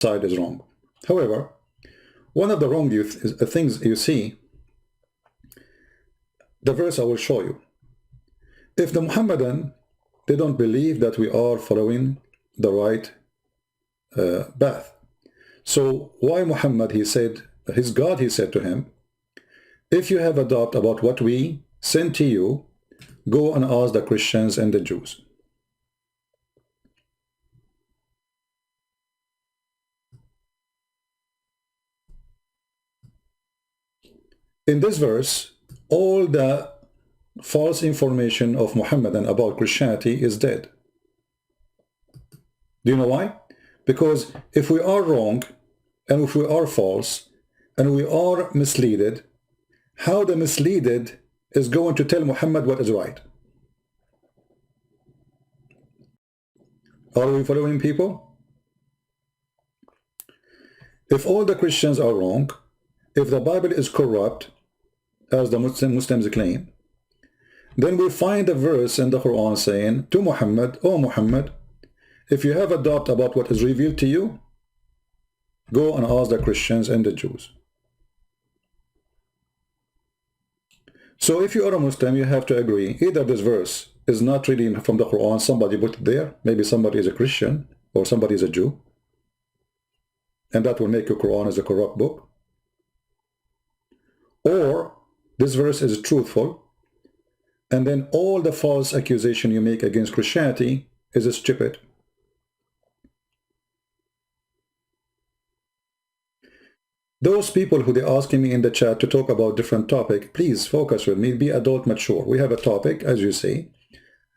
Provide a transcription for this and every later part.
side is wrong. However, one of the wrong things you see, the verse I will show you. If the Mohammedan, they don't believe that we are following the right path. So why Muhammad, he said, his God, he said to him, if you have a doubt about what we sent to you, go and ask the Christians and the Jews. In this verse, all the false information of Muhammadan about Christianity is dead. Do you know why? Because if we are wrong, and if we are false, and we are misleaded, how the misleaded is going to tell Muhammad what is right? Are we following people? If all the Christians are wrong, if the Bible is corrupt, as the Muslims claim, then we find a verse in the Quran saying to Muhammad, "Oh Muhammad, if you have a doubt about what is revealed to you, go and ask the Christians and the Jews." So if you are a Muslim, you have to agree, either this verse is not really from the Quran, somebody put it there, maybe somebody is a Christian or somebody is a Jew, and that will make your Quran as a corrupt book, or this verse is truthful, and then all the false accusation you make against Christianity is stupid. Those people who they're asking me in the chat to talk about different topic, please focus with me, be adult mature. We have a topic, as you say.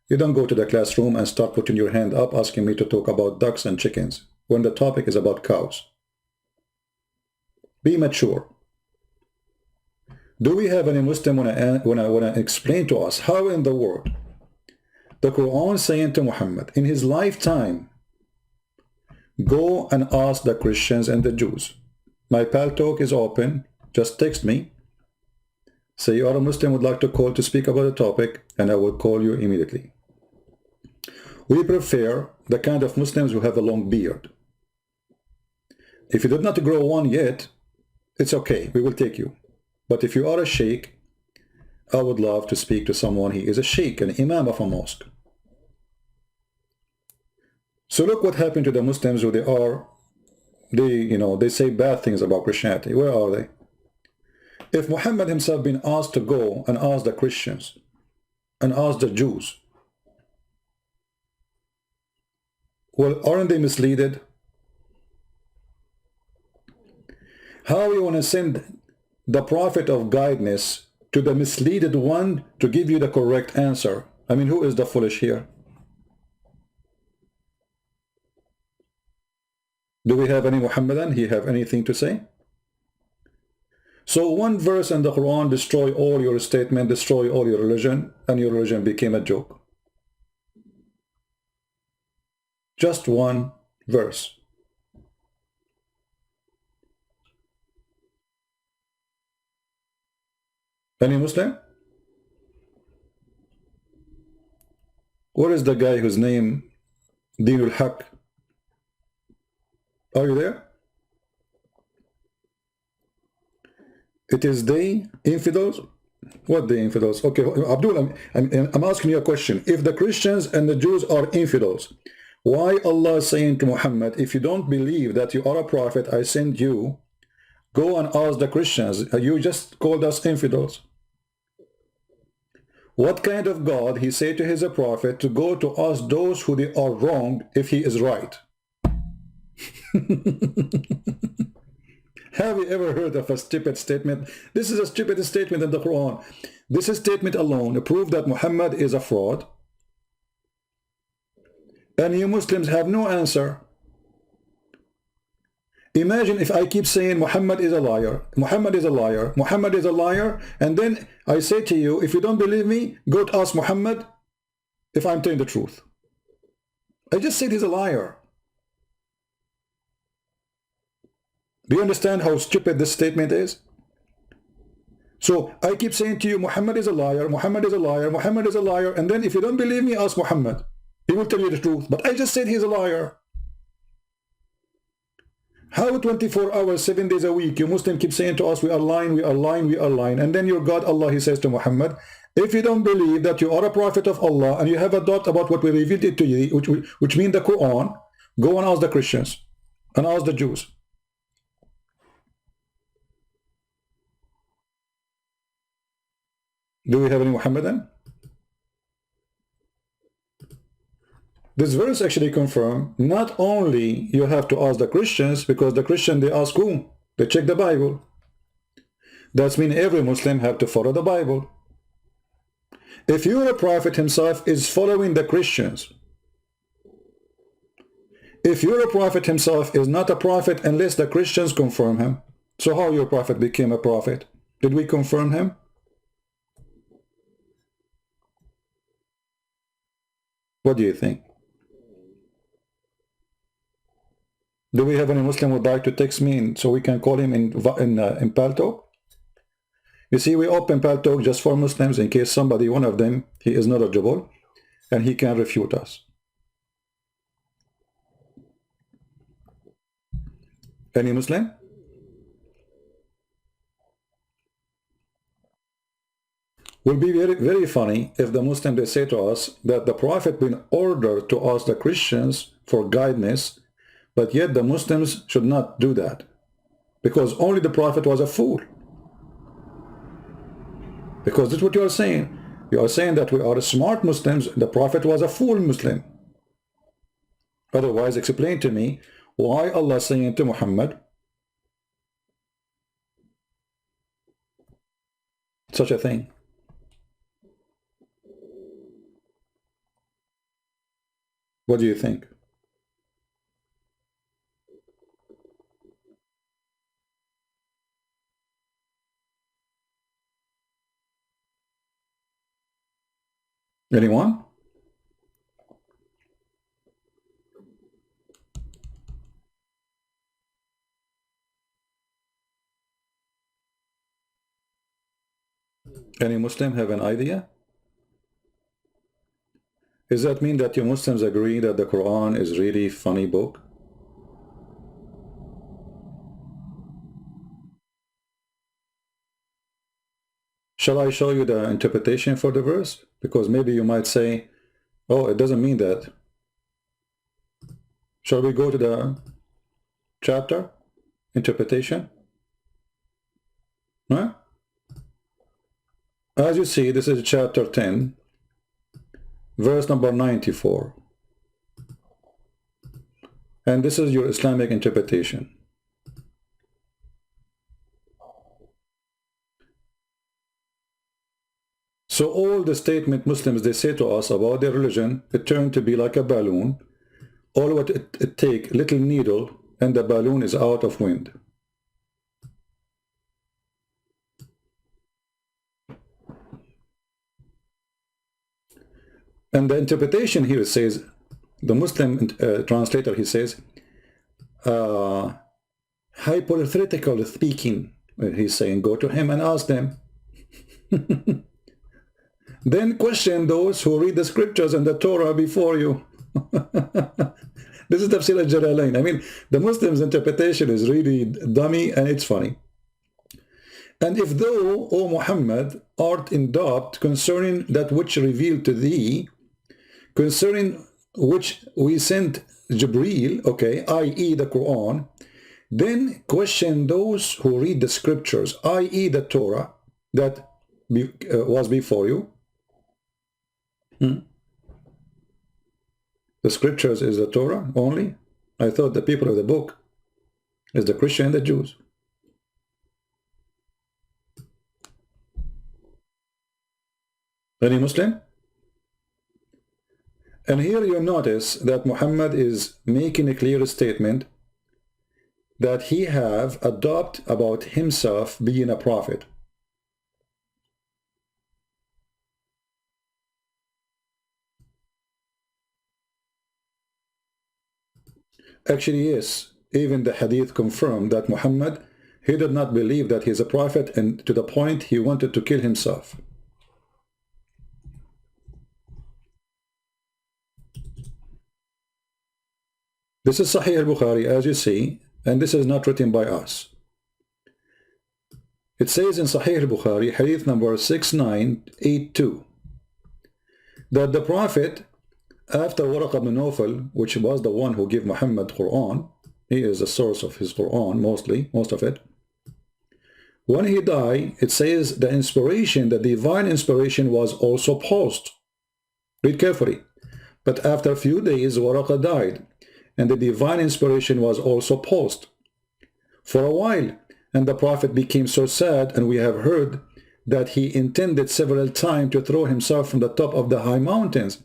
You don't go to the classroom and start putting your hand up asking me to talk about ducks and chickens when the topic is about cows. Be mature. Do we have any Muslim want to explain to us how in the world the Quran saying to Muhammad in his lifetime, go and ask the Christians and the Jews? My pal talk is open. Just text me. Say you are a Muslim, would like to call to speak about a topic, and I will call you immediately. We prefer the kind of Muslims who have a long beard. If you did not grow one yet, it's okay. We will take you. But if you are a sheikh, I would love to speak to someone. He is a sheikh, an imam of a mosque. So look what happened to the Muslims who they say bad things about Christianity. Where are they? If Muhammad himself been asked to go and ask the Christians and ask the Jews, well, aren't they misleaded? How you want to send the prophet of guidance to the misleaded one to give you the correct answer? I mean, who is the foolish here? Do we have any Muhammadan? He have anything to say? So one verse in the Quran destroy all your statement, destroy all your religion, and your religion became a joke. Just one verse. Any Muslim? What is the guy whose name Dinul Haq? Are you there? It is they, infidels? What the infidels? Okay, Abdul, I'm asking you a question. If the Christians and the Jews are infidels, why Allah is saying to Muhammad, if you don't believe that you are a prophet, I send you, go and ask the Christians. You just called us infidels. What kind of God he said to his prophet to go to ask those who they are wrong if he is right? Have you ever heard of a stupid statement? This is a stupid statement in the Quran. This statement alone proves that Muhammad is a fraud. And you Muslims have no answer. Imagine if I keep saying Muhammad is a liar, Muhammad is a liar, Muhammad is a liar, and then I say to you, if you don't believe me, go to ask Muhammad if I'm telling the truth. I just said he's a liar. Do you understand how stupid this statement is? So I keep saying to you, Muhammad is a liar, Muhammad is a liar, Muhammad is a liar, and then if you don't believe me, ask Muhammad. He will tell you the truth. But I just said he's a liar. How 24 hours, 7 days a week, you Muslim keep saying to us, we are lying, we are lying, we are lying. And then your God, Allah, he says to Muhammad, if you don't believe that you are a prophet of Allah and you have a doubt about what we revealed it to you, which means the Quran, go and ask the Christians and ask the Jews. Do we have any Mohammedan? This verse actually confirms not only you have to ask the Christians, because the Christian, they ask whom? They check the Bible. That means every Muslim have to follow the Bible. If your prophet himself is following the Christians, if your prophet himself is not a prophet unless the Christians confirm him, so how your prophet became a prophet? Did we confirm him? What do you think? Do we have any Muslim who would like to text me so we can call him in Paltalk? You see, we open Paltalk just for Muslims in case somebody, one of them, he is knowledgeable and he can refute us. Any Muslim? Will be very, very funny if the Muslim, they say to us that the Prophet been ordered to ask the Christians for guidance, but yet the Muslims should not do that because only the Prophet was a fool. Because that's what you are saying. You are saying that we are smart Muslims, the Prophet was a fool Muslim. Otherwise, explain to me why Allah saying to Muhammad such a thing. What do you think? Anyone? Any Muslim have an idea? Does that mean that you Muslims agree that the Quran is really funny book? Shall I show you the interpretation for the verse? Because maybe you might say, oh, it doesn't mean that. Shall we go to the chapter? Interpretation? Huh? As you see, this is chapter 10, verse number 94. And this is your Islamic interpretation. So all the statement Muslims, they say to us about their religion, it turned to be like a balloon. All what it take, little needle, and the balloon is out of wind. And the interpretation here says, the Muslim translator, he says, hypothetical speaking, he's saying, go to him and ask them. Then question those who read the scriptures and the Torah before you. This is Tafsir al-Jalalain. I mean, the Muslims' interpretation is really dummy and it's funny. And if thou, O Muhammad, art in doubt concerning that which revealed to thee, concerning which we sent Jibreel, okay, i.e. the Quran, then question those who read the scriptures, i.e. the Torah that was before you. The scriptures is the Torah only? I thought the people of the book is the Christian and the Jews. Any Muslim? And here you notice that Muhammad is making a clear statement that he have a doubt about himself being a prophet. Actually, yes, even the hadith confirmed that Muhammad, he did not believe that he is a prophet, and to the point he wanted to kill himself. This is Sahih al-Bukhari, as you see, and this is not written by us. It says in Sahih al-Bukhari, hadith number 6982, that the Prophet, after Waraq ibn Nawfal, which was the one who gave Muhammad Quran, he is the source of his Quran, most of it. When he died, it says the inspiration, the divine inspiration was also paused. Read carefully. But after a few days, Waraq died, and the divine inspiration was also paused for a while. And the Prophet became so sad, and we have heard that he intended several times to throw himself from the top of the high mountains.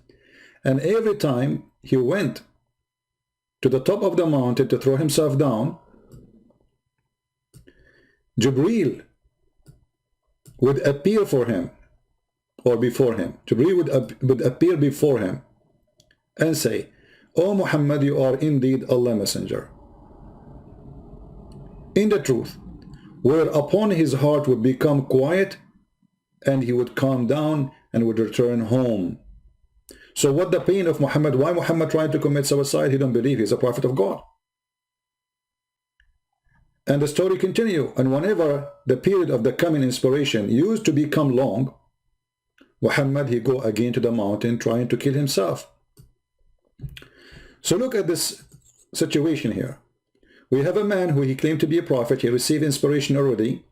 And every time he went to the top of the mountain to throw himself down, Jibreel would appear for him, or before him. Jibreel would appear before him and say, "O Muhammad, you are indeed Allah's messenger." In the truth, whereupon his heart would become quiet and he would calm down and would return home. So what the pain of Muhammad? Why Muhammad tried to commit suicide? He don't believe he's a prophet of God. And the story continue. And whenever the period of the coming inspiration used to become long, Muhammad, he go again to the mountain trying to kill himself. So look at this situation here. We have a man who he claimed to be a prophet. He received inspiration already,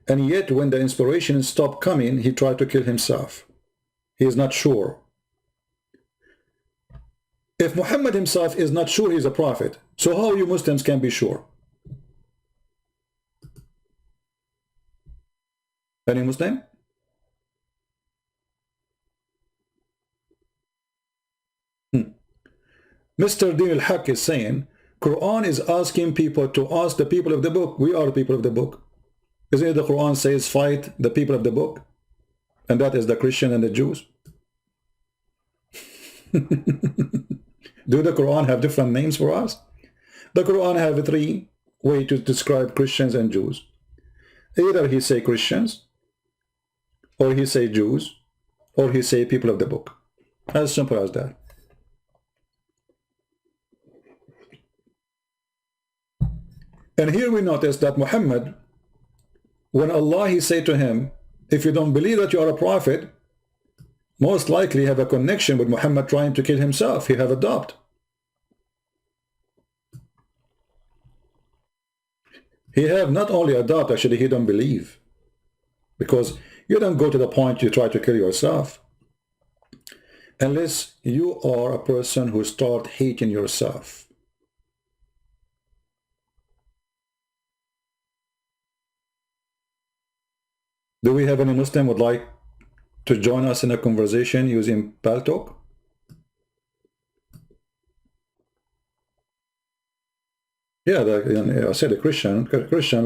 and yet when the inspiration stopped coming, he tried to kill himself. He is not sure. If Muhammad himself is not sure he's a prophet, so how you Muslims can be sure? Any Muslim? Mr. Din al-Haq is saying, Quran is asking people to ask the people of the book. We are the people of the book. Isn't it the Quran says fight the people of the book? And that is the Christian and the Jews. Do the Quran have different names for us? The Quran have 3 ways to describe Christians and Jews. Either he say Christians, or he say Jews, or he say people of the book. As simple as that. And here we notice that Muhammad, when Allah he said to him, if you don't believe that you are a prophet, most likely have a connection with Muhammad trying to kill himself. He have a doubt. He have not only a doubt, actually he don't believe. Because you don't go to the point you try to kill yourself. Unless you are a person who start hating yourself. Do we have any Muslim would like to join us in a conversation using Paltalk? Yeah, I said a Christian,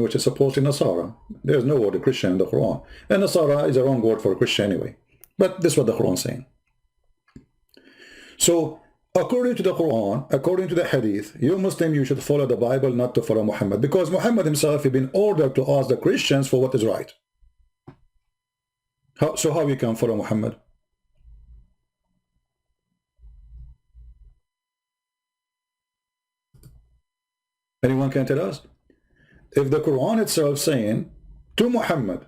which is supposed to be Nasara. There's no word of Christian in the Quran. And Nasara is a wrong word for Christian anyway. But this is what the Quran is saying. So, according to the Quran, according to the Hadith, you Muslim, you should follow the Bible, not to follow Muhammad. Because Muhammad himself has been ordered to ask the Christians for what is right. So how we can follow Muhammad? Anyone can tell us? If the Quran itself saying to Muhammad,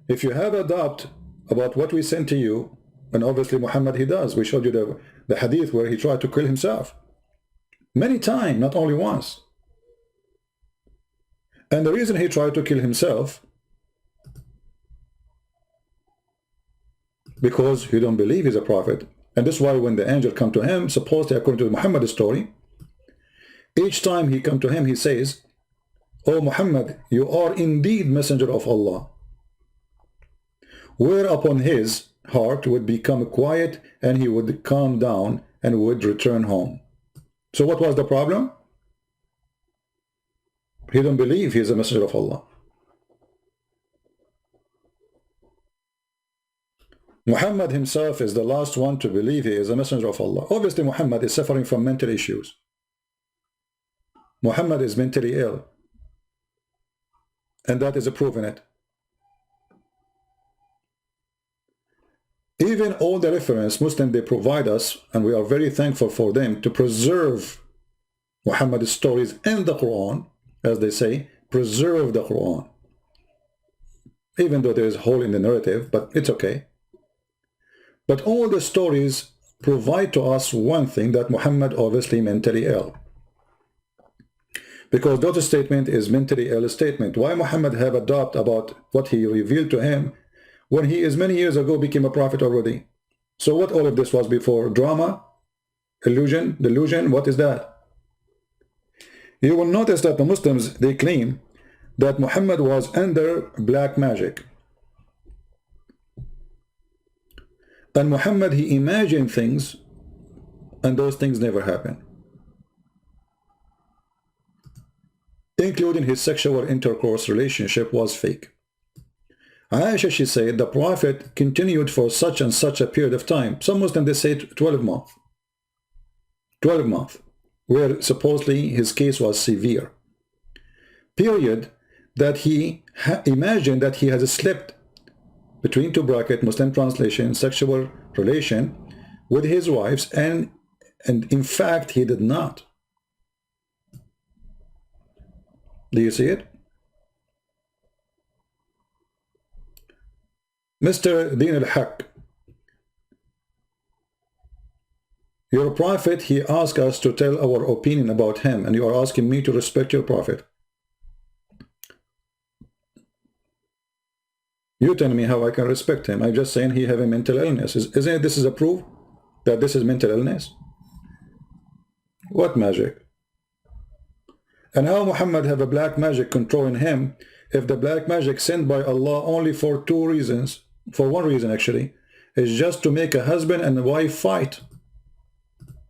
if you have a doubt about what we sent to you, and obviously Muhammad he does. We showed you the hadith where he tried to kill himself. Many times, not only once. And the reason he tried to kill himself, because he don't believe he's a prophet. And that's why when the angel come to him, supposedly according to Muhammad's story, each time he come to him, he says, "O Muhammad, you are indeed messenger of Allah." Whereupon his heart would become quiet and he would calm down and would return home. So what was the problem? He don't believe he is a messenger of Allah. Muhammad himself is the last one to believe he is a messenger of Allah. Obviously Muhammad is suffering from mental issues. Muhammad is mentally ill. And that is proven it. Even all the reference Muslims they provide us, and we are very thankful for them, to preserve Muhammad's stories in the Quran, as they say, preserve the Quran. Even though there is a hole in the narrative, but it's okay. But all the stories provide to us one thing, that Muhammad obviously mentally ill. Because that statement is mentally ill statement. Why Muhammad have a doubt about what he revealed to him when he is many years ago became a prophet already? So what all of this was before? Drama? Illusion? Delusion? What is that? You will notice that the Muslims, they claim that Muhammad was under black magic. And Muhammad, he imagined things, and those things never happened. Including his sexual intercourse relationship was fake. Aisha, she said, the Prophet continued for such and such a period of time. Some Muslims, they say 12 months. 12 months, where supposedly his case was severe. Period, that he imagined that he has slept, between two brackets, Muslim translation, sexual relation with his wives, and in fact he did not. Do you see it? Mr. Din al-Haq, your prophet, he asked us to tell our opinion about him, and you are asking me to respect your prophet. You tell me how I can respect him. I'm just saying he have a mental illness. Isn't it this is a proof that this is mental illness? What magic? And how Muhammad have a black magic controlling him if the black magic sent by Allah only for two reasons, for one reason actually, is just to make a husband and a wife fight.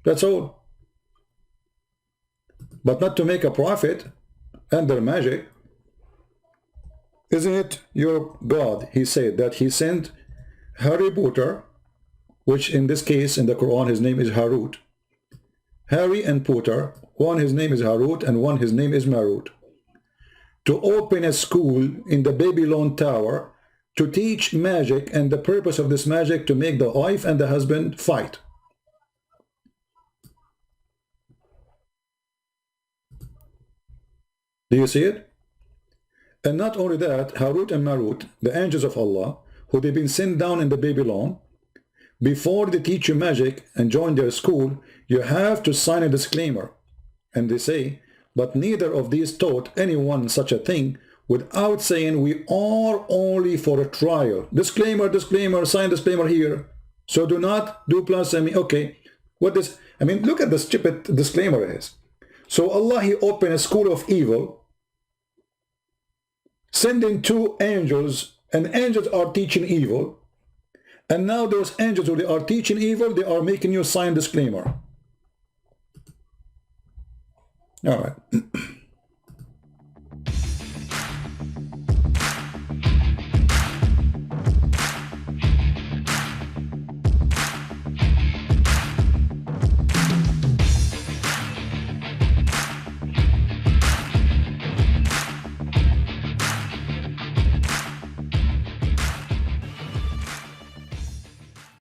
That's all. But not to make a prophet under magic. Isn't it your God? He said that he sent Harry Potter, which in this case in the Quran his name is Harut. Harry and Potter, one his name is Harut and one his name is Marut, to open a school in the Babylon Tower to teach magic, and the purpose of this magic to make the wife and the husband fight. Do you see it? And not only that, Harut and Marut, the angels of Allah, who they've been sent down in the Babylon, before they teach you magic and join their school, you have to sign a disclaimer. And they say, but neither of these taught anyone such a thing without saying, we are only for a trial. Disclaimer, disclaimer, sign disclaimer here. So do not do blasphemy. Okay, what this, I mean, look at the stupid disclaimer is. So Allah, he opened a school of evil, sending two angels, and angels are teaching evil. And now those angels who they are teaching evil, they are making you sign disclaimer. All right.